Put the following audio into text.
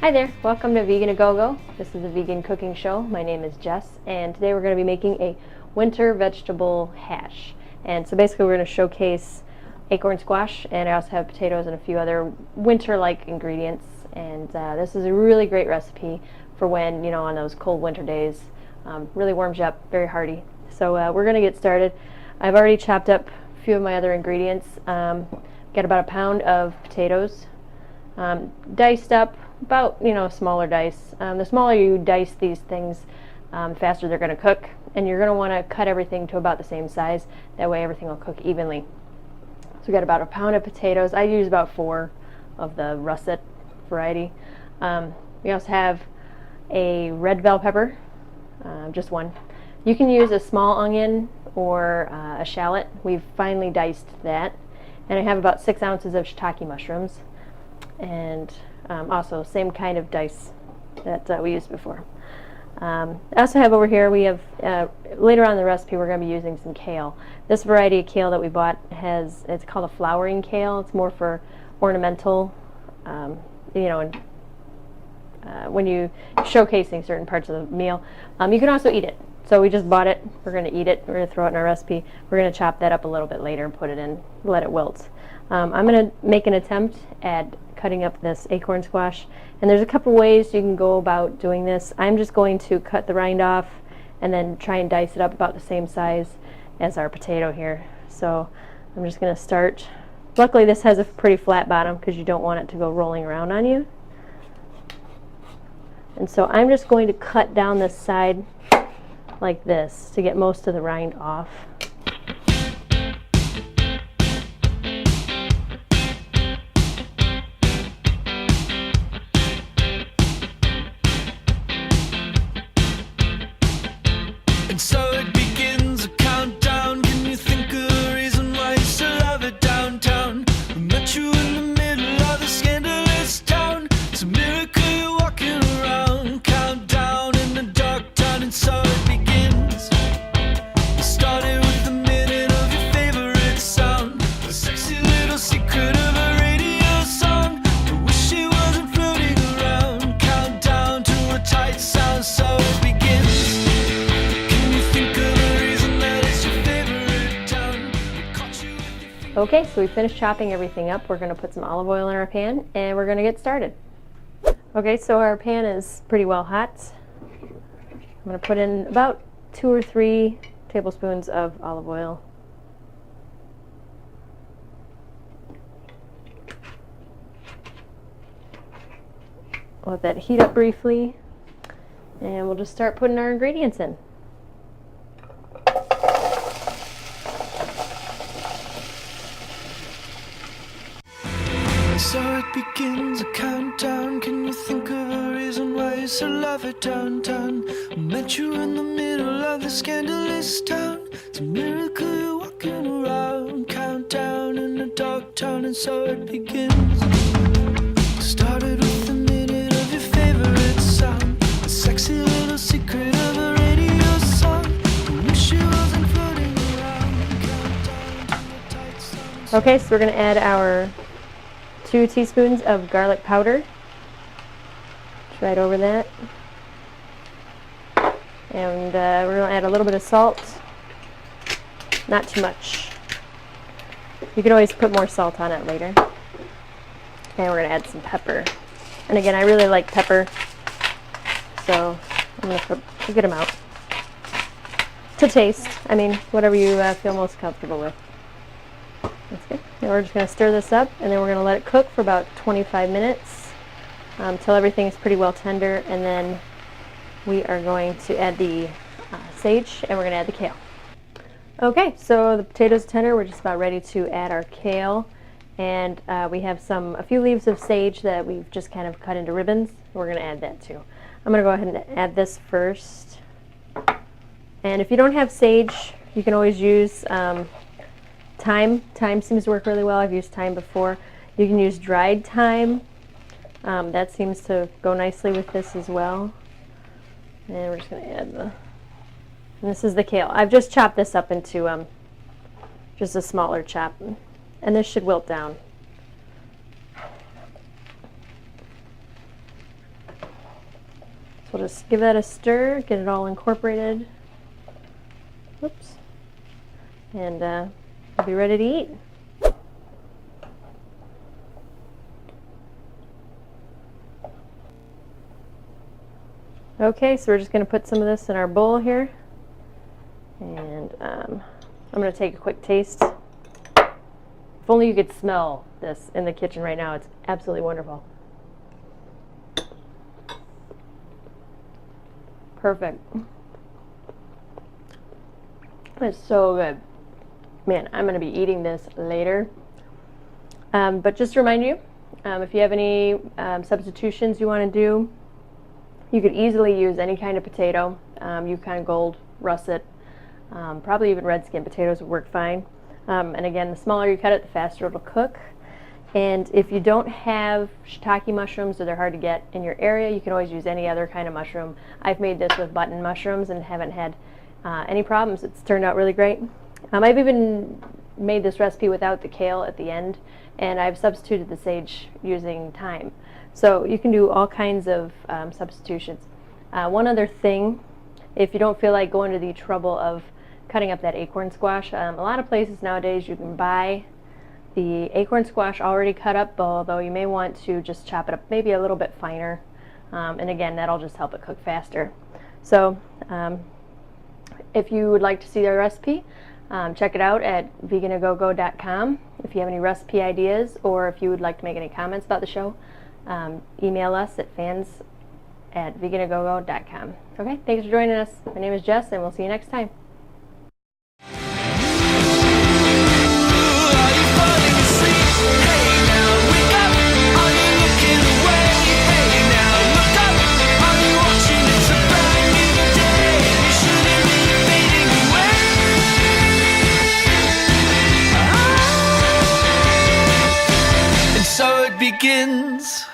Hi there, welcome to Vegan A Go-Go. This is a vegan cooking show. My name is Jess, and today we're going to be making a winter vegetable hash. And so basically we're going to showcase acorn squash, and I also have potatoes and a few other winter-like ingredients. And this is a really great recipe for when, on those cold winter days. Really warms you up, very hearty. So we're going to get started. I've already chopped up a few of my other ingredients. Got about a pound of potatoes, diced up, about, smaller dice. The smaller you dice these things, the faster they're going to cook, and you're going to want to cut everything to about the same size. That way everything will cook evenly. So we got about a pound of potatoes. I use about 4 of the russet variety. We also have a red bell pepper, just 1. You can use a small onion or a shallot. We've finely diced that. And I have about 6 ounces of shiitake mushrooms, and also same kind of dice that we used before. I also have over here, we have, later on in the recipe we're going to be using some kale. This variety of kale that we bought it's called a flowering kale. It's more for ornamental, when you showcasing certain parts of the meal. You can also eat it. So we just bought it, we're going to eat it, we're going to throw it in our recipe. We're going to chop that up a little bit later and put it in, let it wilt. I'm going to make an attempt at cutting up this acorn squash, and there's a couple ways you can go about doing this. I'm just going to cut the rind off and then try and dice it up about the same size as our potato here. So I'm just going to start. Luckily this has a pretty flat bottom because you don't want it to go rolling around on you. And so I'm just going to cut down this side like this to get most of the rind off. And so it begins a countdown. Can you think of a reason why you still love it downtown? We met you in the middle of the scandalous town. It's a miracle you're walking around. Countdown in the dark town. And so it begins. It started with a minute of your favorite sound, a sexy little secret of a radio song. I wish it wasn't floating around. Countdown to a tight sound. So it begins. Okay, so we finished chopping everything up. We're going to put some olive oil in our pan, and we're going to get started. Okay, so our pan is pretty well hot. I'm going to put in about 2 or 3 tablespoons of olive oil. Let that heat up briefly, and we'll just start putting our ingredients in. So it begins a countdown. Can you think of a reason why you still love it downtown? I met you in the middle of the scandalous town. It's a miracle you're walking around. Countdown in the dark town. And so it begins. Started with a minute of your favorite sound, a sexy little secret of a radio song. I wish it wasn't floating around. Countdown to a tight sound. Okay, so we're going to add our 2 teaspoons of garlic powder. Just right over that. And we're going to add a little bit of salt. Not too much. You can always put more salt on it later. And we're going to add some pepper. And again, I really like pepper, so I'm going to put a good amount. To taste. I mean, whatever you feel most comfortable with. That's good. Now we're just going to stir this up, and then we're going to let it cook for about 25 minutes until everything is pretty well tender, and then we are going to add the sage, and we're going to add the kale. Okay, so the potatoes are tender. We're just about ready to add our kale, and we have a few leaves of sage that we've just kind of cut into ribbons. We're going to add that too. I'm going to go ahead and add this first. And if you don't have sage, you can always use thyme. Thyme seems to work really well. I've used thyme before. You can use dried thyme. That seems to go nicely with this as well. And we're just going to add and this is the kale. I've just chopped this up into just a smaller chop. And this should wilt down. So we'll just give that a stir, get it all incorporated. Oops. And we'll be ready to eat. Okay, so we're just going to put some of this in our bowl here. And I'm going to take a quick taste. If only you could smell this in the kitchen right now. It's absolutely wonderful. Perfect. It's so good. Man, I'm going to be eating this later. But just to remind you, if you have any substitutions you want to do, you could easily use any kind of potato. Yukon Gold, russet, probably even red skin potatoes would work fine. And again, the smaller you cut it, the faster it'll cook. And if you don't have shiitake mushrooms or they're hard to get in your area, you can always use any other kind of mushroom. I've made this with button mushrooms and haven't had any problems. It's turned out really great. I've even made this recipe without the kale at the end, and I've substituted the sage using thyme. So you can do all kinds of substitutions. One other thing, if you don't feel like going to the trouble of cutting up that acorn squash, a lot of places nowadays you can buy the acorn squash already cut up, although you may want to just chop it up maybe a little bit finer. And again, that'll just help it cook faster. So if you would like to see the recipe, check it out at veganagogo.com. If you have any recipe ideas or if you would like to make any comments about the show, email us at fans@veganagogo.com. Okay, thanks for joining us. My name is Jess, and we'll see you next time. So it begins.